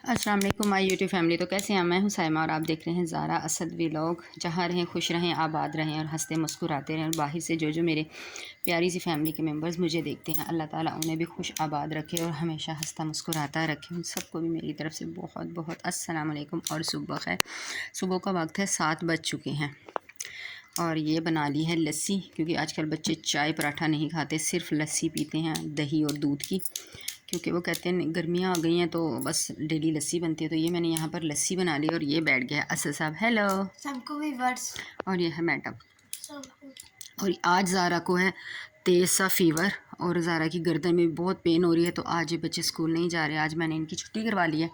अस्सलाम वालेकुम my YouTube family. तो कैसे हैं? मैं हूं साइमा और आप देख रहे हैं ज़ारा असद व्लॉग। जहाँ रहें खुश रहें, आबाद रहें और हंसते मुस्कुराते रहें। और बाहर से जो मेरे प्यारी सी फैमिली के मेंबर्स मुझे देखते हैं, अल्लाह ताला उन्हें भी खुश आबाद रखे और हमेशा हंसता मुस्कुराता रखे। उन सबको भी मेरी तरफ से बहुत बहुत अस्सलाम वालेकुम और सुबह खैर। सुबह का वक्त है, 7 बज चुके हैं और ये बना ली है लस्सी, क्योंकि आजकल बच्चे चाय पराठा नहीं खाते, सिर्फ लस्सी पीते हैं दही और दूध की, क्योंकि वो कहते हैं गर्मियाँ आ गई हैं तो बस डेली लस्सी बनती है। तो ये मैंने यहाँ पर लस्सी बना ली और ये बैठ गया असद साहब। हेलो सबको भी वर्ड्स। और ये है मैडम। और आज ज़ारा को है तेज़ सा फ़ीवर और ज़ारा की गर्दन में बहुत पेन हो रही है, तो आज ये बच्चे स्कूल नहीं जा रहे। आज मैंने इनकी छुट्टी करवा ली है,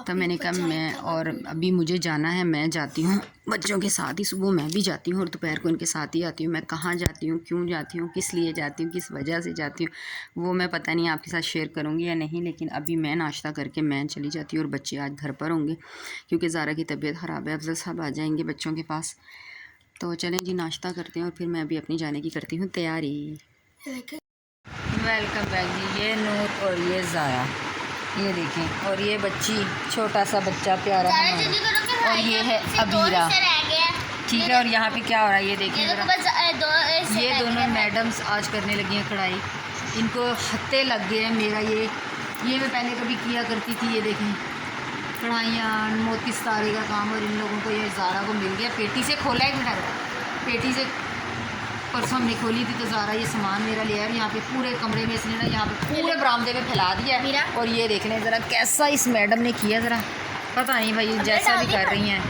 तो मैंने कहा मैं और अभी मुझे जाना है, मैं जाती हूँ बच्चों के साथ ही। सुबह मैं भी जाती हूँ और दोपहर को इनके साथ ही आती हूँ। मैं कहाँ जाती हूँ, क्यों जाती हूँ, किस लिए जाती हूँ, किस वजह से जाती हूँ, वो मैं पता नहीं आपके साथ शेयर करूँगी या नहीं। लेकिन अभी मैं नाश्ता करके मैं चली जाती हूँ और बच्चे आज घर पर होंगे क्योंकि ज़ारा की तबीयत ख़राब है। अफजल साहब आ जाएंगे बच्चों के पास। तो चलें जी, नाश्ता करते हैं और फिर मैं अभी अपनी जाने की करती हूँ तैयारी। वेलकम बैक जी। ये नूर और ये ज़ारा, ये देखें, और ये बच्ची, छोटा सा बच्चा प्यारा हमारा, और ये है अबीरा, ठीक है। और यहाँ पे क्या हो रहा है ये देखें ज़रा। ये दोनों मैडम्स आज करने लगी हैं कढ़ाई, इनको हत्ते लग गए हैं। मेरा ये मैं पहले कभी किया करती थी। ये देखें कढ़ाइयाँ, मोती सितारे का काम, और इन लोगों को ये ज़ारा को मिल गया। पेटी से खोला है बेटा, पेटी से परसों हमने खोली थी, तो ज़ारा ये सामान मेरा लिया है। यहाँ पे पूरे कमरे में इसने ना यहाँ पे पूरे बरामदे में फैला दिया है। और ये देख लें ज़रा कैसा इस मैडम ने किया, ज़रा पता नहीं भाई, जैसा भी कर रही हैं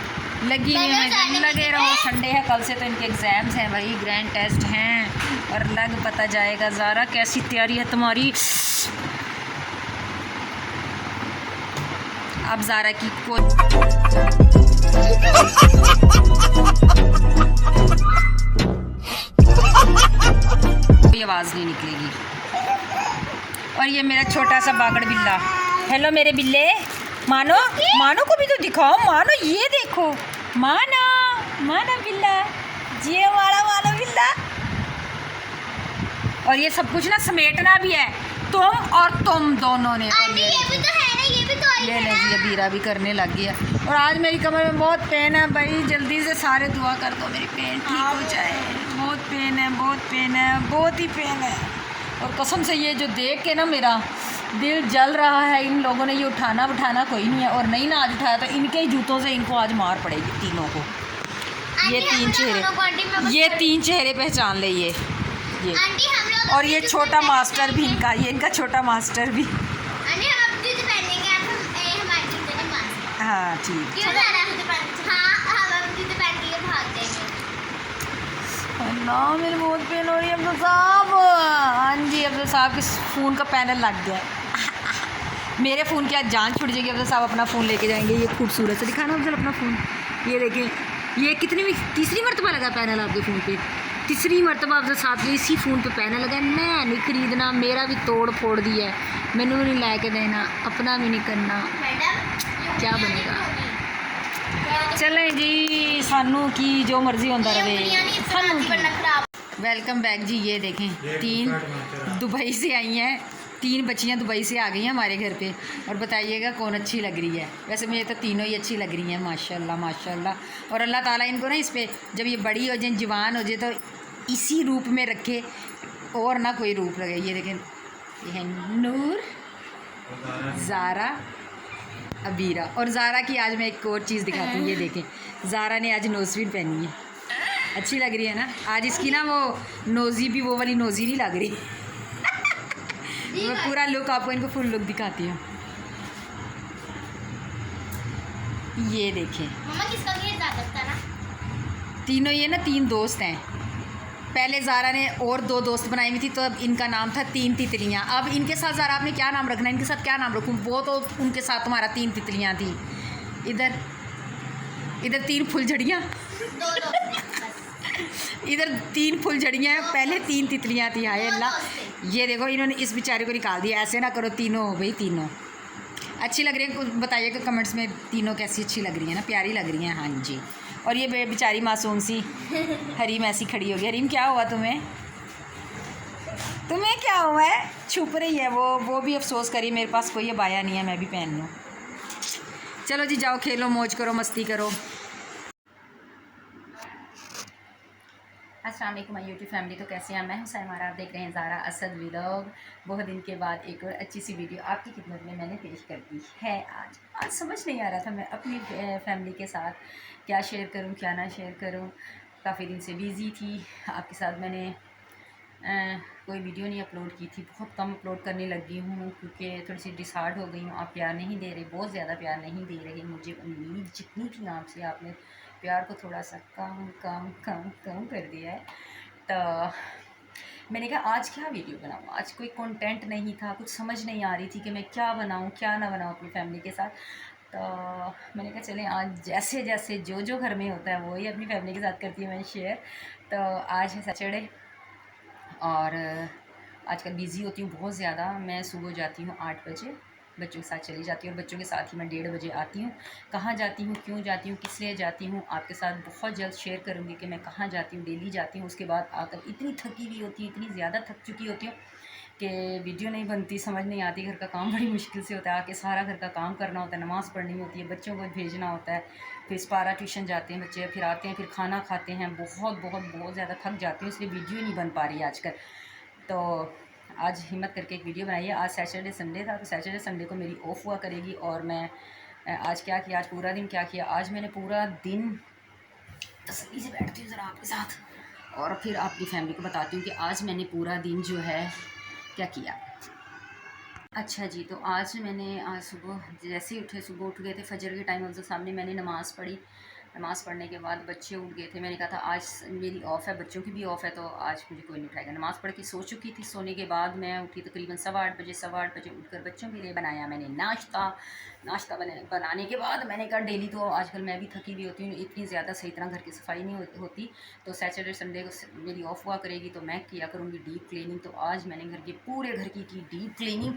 लगी हुई हैं। लगे रहो, संडे है, कल से तो इनके एग्ज़ाम्स हैं भाई, ग्रैंड टेस्ट हैं और लग पता जाएगा। ज़ारा कैसी तैयारी है तुम्हारी? अब ज़ारा की कोई आवाज़ नहीं निकलेगी। और ये मेरा छोटा सा बागड़ बिल्ला। हेलो मेरे बिल्ले, मानो मानो को भी तो दिखाओ। मानो, ये देखो, मानो मानो बिल्ला, ये हमारा मानो बिल्ला। और ये सब कुछ ना समेटना भी है, तुम और तुम दोनों ने। और ये भी तो है ना, ये भी तो ये नहीं जी, अबीरा भी करने लग गया। और आज मेरी कमर में बहुत पेन है भाई, जल्दी से सारे दुआ कर दो मेरी पेन ठीक हो जाए। बहुत पेन है, बहुत पेन है, बहुत ही पेन है। और कसम से ये जो देख के ना मेरा दिल जल रहा है। इन लोगों ने ये उठाना कोई नहीं है, और नहीं ना आज उठाया तो इनके ही जूतों से इनको आज मार पड़ेगी तीनों को। ये तीन चेहरे पहचान ले ये। और ये छोटा मास्टर भी इनका, ये इनका छोटा मास्टर भी। हाँ ठीक। ना मेरे बहुत पेन हो रही है अब्दुल साहब। हाँ जी, अब्दुल साहब के फ़ोन का पैनल लग गया है। मेरे फ़ोन की आज जान छुट जाएगी। अब्दुल साहब अपना फ़ोन लेके जाएंगे। ये खूबसूरत से दिखाना अब्दुल अपना फ़ोन। ये देखें, ये कितनी तीसरी मरतबा लगा पैनल आपके फ़ोन पे। तीसरी मरतबा अब्दुल साहब के इसी फ़ोन पे पैनल लगा। मैं नहीं खरीदना, मेरा भी तोड़ फोड़ दिया है, मैनू भी नहीं ला के देना, अपना भी नहीं करना, क्या बनेगा। चलें जी, सानू की जो मर्जी होता रहे। वेलकम बैक जी। ये देखें, 3 दुबई से आई हैं, 3 बच्चियाँ दुबई से आ गई हैं हमारे घर पे। और बताइएगा कौन अच्छी लग रही है? वैसे मुझे तो तीनों ही अच्छी लग रही हैं, माशाल्लाह माशाल्लाह। और अल्लाह ताला इनको ना इस पे जब ये बड़ी हो जाए, जवान हो जाए, तो इसी रूप में रखे और ना कोई रूप लगे। ये देखें, ये है नूर, ज़ारा, अबीरा। और ज़ारा की आज मैं एक और चीज़ दिखाती हूँ। ये देखें, ज़ारा ने आज नोज़पिन पहनी है, अच्छी लग रही है ना। आज इसकी ना वो नोज़ी भी वो वाली नोज़ी नहीं लग रही। मैं पूरा लुक आपको, इनको फुल लुक दिखाती हूँ। ये देखें, मम्मा किसका ज़्यादा ना? तीनों ये ना 3 दोस्त हैं। पहले ज़ारा ने और 2 दोस्त बनाई हुई थी, तो अब इनका नाम था 3 तितलियाँ। अब इनके साथ ज़ारा आपने क्या नाम रखना है? इनके साथ क्या नाम रखूँ? वो तो उनके साथ तुम्हारा 3 तितलियाँ थी। इधर 3 फुलझड़ियाँ, इधर 3 फुलझड़ियाँ हैं, पहले 3 तितलियाँ थी। हाय अल्लाह, ये देखो इन्होंने इस बेचारे को निकाल दिया। ऐसे ना करो, तीनों हो भाई, तीनों अच्छी लग रही है। बताइएगा कमेंट्स में तीनों कैसी अच्छी लग रही है ना, प्यारी लग रही हैं। हाँ जी। और ये बेचारी मासूम सी हरीम ऐसी खड़ी हो गई। हरीम क्या हुआ तुम्हें? तुम्हें क्या हुआ है? छुप रही है वो भी अफसोस करी मेरे पास कोई अब आया नहीं है, मैं भी पहन लूँ। चलो जी जाओ खेलो, मौज करो, मस्ती करो। अस्सलाम वालेकुम माय यूट्यूब फैमिली। तो कैसे हैं? मैं हूं साइमारा, आप देख रहे हैं ज़ारा असद व्लॉग। बहुत दिन के बाद एक और अच्छी सी वीडियो आपकी खिदमत में मैंने पेश कर दी है। आज समझ नहीं आ रहा था मैं अपनी फैमिली के साथ क्या शेयर करूं क्या ना शेयर करूं। काफ़ी दिन से बिज़ी थी, आपके साथ मैंने कोई वीडियो नहीं अपलोड की थी, बहुत कम अपलोड करने लगी हूँ क्योंकि थोड़ी सी डिसहार्ड हो गई हूँ। आप प्यार नहीं दे रहे, बहुत ज़्यादा प्यार नहीं दे रहे मुझे। उम्मीद जितनी थी आपसे, आपने प्यार को थोड़ा सा कम कम कम कम कर दिया है। तो मैंने कहा आज क्या वीडियो बनाऊँ, आज कोई कंटेंट नहीं था, कुछ समझ नहीं आ रही थी कि मैं क्या बनाऊँ क्या ना बनाऊँ अपनी फैमिली के साथ। तो मैंने कहा चलें आज जैसे जैसे जो जो घर में होता है वही अपनी फैमिली के साथ करती हूँ मैं शेयर। तो आज है सैटरडे और आजकल बिज़ी होती हूँ बहुत ज़्यादा। मैं सुबह जाती हूँ 8 बजे, बच्चों के साथ चली जाती हूँ और बच्चों के साथ ही मैं 1:30 बजे आती हूँ। कहाँ जाती हूँ, क्यों जाती हूँ, किस लिए जाती हूँ, आपके साथ बहुत जल्द शेयर करूँगी कि मैं कहाँ जाती हूँ। डेली जाती हूँ, उसके बाद आकर इतनी थकी हुई होती हूँ, इतनी ज़्यादा थक चुकी होती हूँ कि वीडियो नहीं बनती, समझ नहीं आती। घर का काम बड़ी मुश्किल से होता है, आके सारा घर का काम करना होता है, नमाज़ पढ़नी होती है, बच्चों को भेजना होता है, फिर स्पारा ट्यूशन जाते हैं बच्चे, फिर आते हैं, फिर खाना खाते हैं। बहुत बहुत बहुत ज़्यादा थक जाती हूँ, इसलिए वीडियो नहीं बन पा रही है आजकल। तो आज हिम्मत करके एक वीडियो बनाई है। आज सैटरडे संडे था, तो सैटरडे संडे को मेरी ऑफ हुआ करेगी। और मैं आज क्या किया, आज पूरा दिन क्या किया, आज मैंने पूरा दिन तसल्ली से बैठती हूँ ज़रा आपके साथ और फिर आपकी फैमिली को बताती हूँ कि आज मैंने पूरा दिन जो है क्या किया। अच्छा जी, तो आज मैंने आज सुबह जैसे ही उठे, सुबह उठ गए थे फजर के टाइम, अफजल सामने मैंने नमाज़ पढ़ी। नमाज़ पढ़ने के बाद बच्चे उठ गए थे, मैंने कहा था आज मेरी ऑफ़ है, बच्चों की भी ऑफ़ है, तो आज मुझे कोई नहीं उठाएगा। नमाज़ पढ़ के सो चुकी थी, सोने के बाद मैं उठी तकरीबन 8:15 बजे। 8:15 बजे उठकर बच्चों के लिए बनाया मैंने नाश्ता। नाश्ता बनाने के बाद मैंने कहा डेली तो आजकल मैं भी थकी हुई होती हूँ, इतनी ज़्यादा सही तरह घर की सफाई नहीं होती, तो सैटरडे संडे को मेरी ऑफ़ हुआ करेगी तो मैं किया करूँगी डीप क्लीनिंग। तो आज मैंने घर के पूरे घर की डीप क्लीनिंग,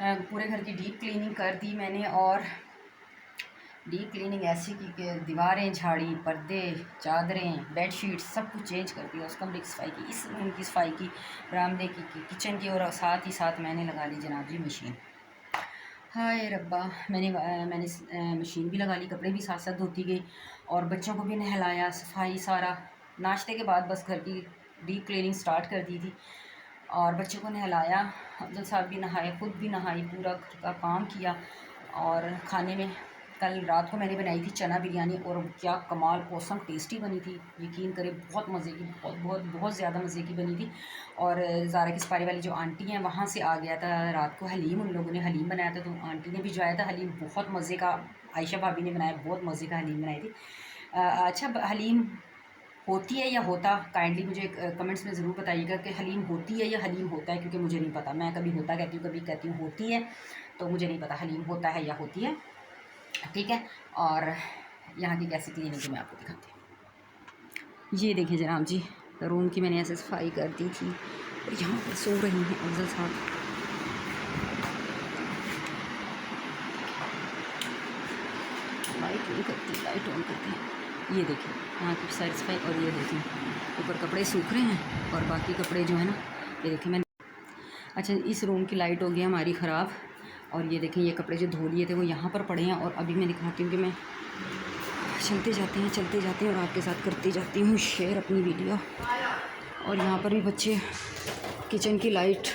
पूरे घर की डीप क्लीनिंग कर दी मैंने। और डीप क्लीनिंग ऐसी की कि दीवारें झाड़ी, पर्दे, चादरें, बेडशीट सब कुछ चेंज कर दिया। उस कमरे की सफाई की, इस रूम की सफाई की, बरामदे की, किचन की, और साथ ही साथ मैंने लगा ली जनाब जी मशीन। हाय रब्बा, मैंने मशीन भी लगा ली, कपड़े भी साथ साथ धोती गई और बच्चों को भी नहलाया, सफाई सारा। नाश्ते के बाद बस घर की डीप क्लीनिंग स्टार्ट कर दी थी और बच्चों को नहलाया, अफजल साहब भी नहाए, खुद भी नहाई, पूरा घर का काम किया। और खाने में कल रात को मैंने बनाई थी चना बिरयानी और क्या कमाल औसम टेस्टी बनी थी, यकीन करें बहुत मज़े की, बहुत बहुत बहुत ज़्यादा मज़े की बनी थी। और ज़ारा की सपारी वाली जो आंटी हैं वहाँ से आ गया था रात को हलीम, उन लोगों ने हलीम बनाया था, तो आंटी ने भिजवाया था हलीम, बहुत मज़े का। आयशा भाभी ने बनाया, बहुत मज़े का हलीम बनाई थी। अच्छा, हलीम होती है या होता, काइंडली मुझे कमेंट्स में ज़रूर बताइएगा कि हलीम होती है या हलीम होता है, क्योंकि मुझे नहीं पता। मैं कभी होता कहती हूँ, कभी कहती हूँ होती है, तो मुझे नहीं पता हलीम होता है या होती है। ठीक है, और यहाँ की कैसी क्लीनिंग मैं आपको दिखाती हूँ। ये देखिए जनाब जी, रूम की मैंने ऐसे सफाई कर दी थी और यहाँ पर सो रही हैं अफजल साहब। लाइट ऑन करती, लाइट ऑन करते हैं। ये देखिए यहाँ की सारी सफाई, और ये देखें ऊपर कपड़े सूख रहे हैं और बाकी कपड़े जो है ना, ये देखें मैंने। अच्छा, इस रूम की लाइट हो गई हमारी ख़राब और ये देखें ये कपड़े जो धो लिए थे वो यहाँ पर पड़े हैं। और अभी मैं दिखाती हूँ कि मैं चलते जाते हैं और आपके साथ करती जाती हूँ शेयर अपनी वीडियो। और यहाँ पर भी बच्चे, किचन की लाइट,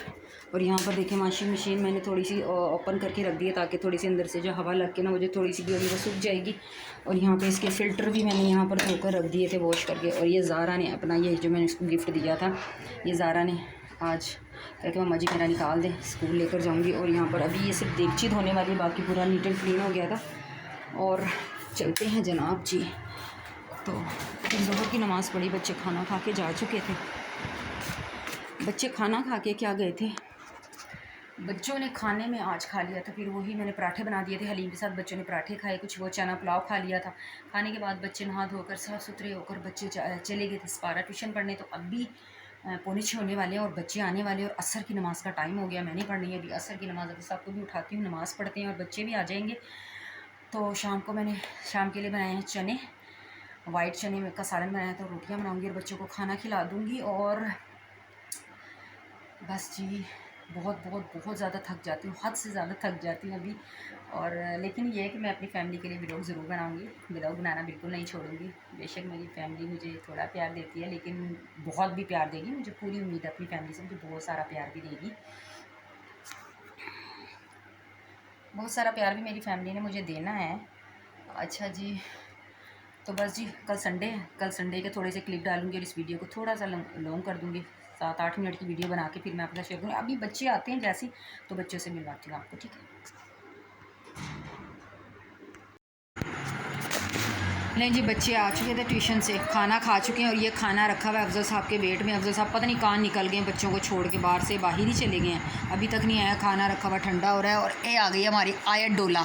और यहाँ पर देखें वॉशिंग मशीन मैंने थोड़ी सी ओपन करके रख दी है ताकि थोड़ी सी अंदर से जो हवा लग के ना मुझे थोड़ी सी भी होगी वो सूख जाएगी। और यहाँ पे इसके फ़िल्टर भी मैंने यहाँ पर धोकर रख दिए थे वॉश करके। और ये ज़ारा ने अपना, ये जो मैंने इसको गिफ्ट दिया था, ये ज़ारा ने आज कहते मम्मा जी मेरा निकाल दें, स्कूल लेकर जाऊँगी। और यहाँ पर अभी ये सिर्फ देगची धोने वाली, बाकी पूरा नीट एंड क्लीन हो गया था। और चलते हैं जनाब जी। तो ज़ोहर की नमाज़ पढ़ी, बच्चे खाना खा के जा चुके थे। बच्चे खाना खा के क्या गए थे, बच्चों ने खाने में आज खा लिया था, फिर वही मैंने पराठे बना दिए थे हलीम के साथ, बच्चों ने पराठे खाए, कुछ वो चना पुलाव खा लिया था। खाने के बाद बच्चे नहा धोकर साफ़ सुथरे होकर बच्चे चले गए थे स्पारा ट्यूशन पढ़ने। तो अभी 5:45 होने वाले हैं और बच्चे आने वाले हैं और असर की नमाज़ का टाइम हो गया, मैंने पढ़नी है अभी असर की नमाज़। अभी सबको भी उठाती हूँ, नमाज़ पढ़ते हैं और बच्चे भी आ जाएंगे। तो शाम को मैंने शाम के लिए बनाए हैं चने, वाइट चने का सालन बनाया, तो रोटियां बनाऊंगी और बच्चों को खाना खिला दूंगी। और बस जी बहुत बहुत बहुत ज़्यादा थक जाती हूँ, हद से ज़्यादा थक जाती हूँ अभी। और लेकिन ये है कि मैं अपनी फैमिली के लिए व्लॉग ज़रूर बनाऊँगी, व्लॉग बनाना बिल्कुल नहीं छोड़ूंगी। बेशक मेरी फैमिली मुझे थोड़ा प्यार देती है, लेकिन बहुत भी प्यार देगी। मुझे पूरी उम्मीद है अपनी फैमिली से, मुझे बहुत सारा प्यार भी देगी। बहुत सारा प्यार भी मेरी फैमिली ने मुझे देना है। अच्छा जी, तो बस जी, कल संडे है, कल संडे के थोड़े से क्लिप डालूंगी और इस वीडियो को थोड़ा सा लॉन्ग कर दूंगी। 7-8 मिनट की वीडियो बना के फिर मैं आपके साथ शेयर करूँगी। अभी बच्चे आते हैं जैसे, तो बच्चों से मिलवाती हूँ आपको, ठीक है। नहीं जी, बच्चे आ चुके थे ट्यूशन से, खाना खा चुके हैं और ये खाना रखा हुआ है अफजल साहब के वेट में। अफजल साहब पता नहीं कहाँ निकल गए हैं, बच्चों को छोड़ के बाहर से बाहर ही चले गए हैं, अभी तक नहीं आया। खाना रखा हुआ ठंडा हो रहा है और ये आ गई हमारी आयत डोला।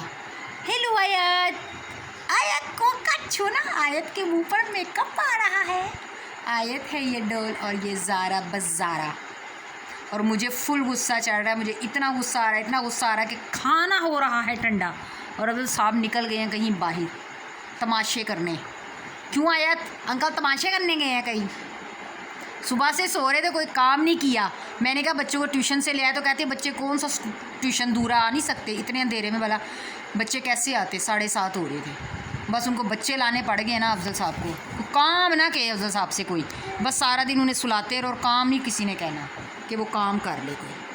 हेलो आयत, आयत को कच्छो ना, आयत के मुंह पर मेकअप आ रहा है। आयत है ये डोल और ये ज़ारा बज़ारा। और मुझे फुल गुस्सा चढ़ रहा है, मुझे इतना गुस्सा आ रहा है, इतना गुस्सा आ रहा है कि खाना हो रहा है ठंडा और अफजल साहब निकल गए हैं कहीं बाहर तमाशे करने। क्यों आयत, अंकल तमाशे करने गए हैं कहीं? सुबह से सो रहे थे, कोई काम नहीं किया। मैंने कहा बच्चों को ट्यूशन से ले आए, तो कहते बच्चे कौन सा ट्यूशन दूर आ नहीं सकते इतने अंधेरे में, भला बच्चे कैसे आते? 7:30 हो रहे थे। बस उनको बच्चे लाने पड़ गए ना अफजल साहब को, तो काम ना कहे अफजल साहब से कोई, बस सारा दिन उन्हें सुलाते रहो और काम नहीं किसी ने कहना कि वो काम कर ले कोई।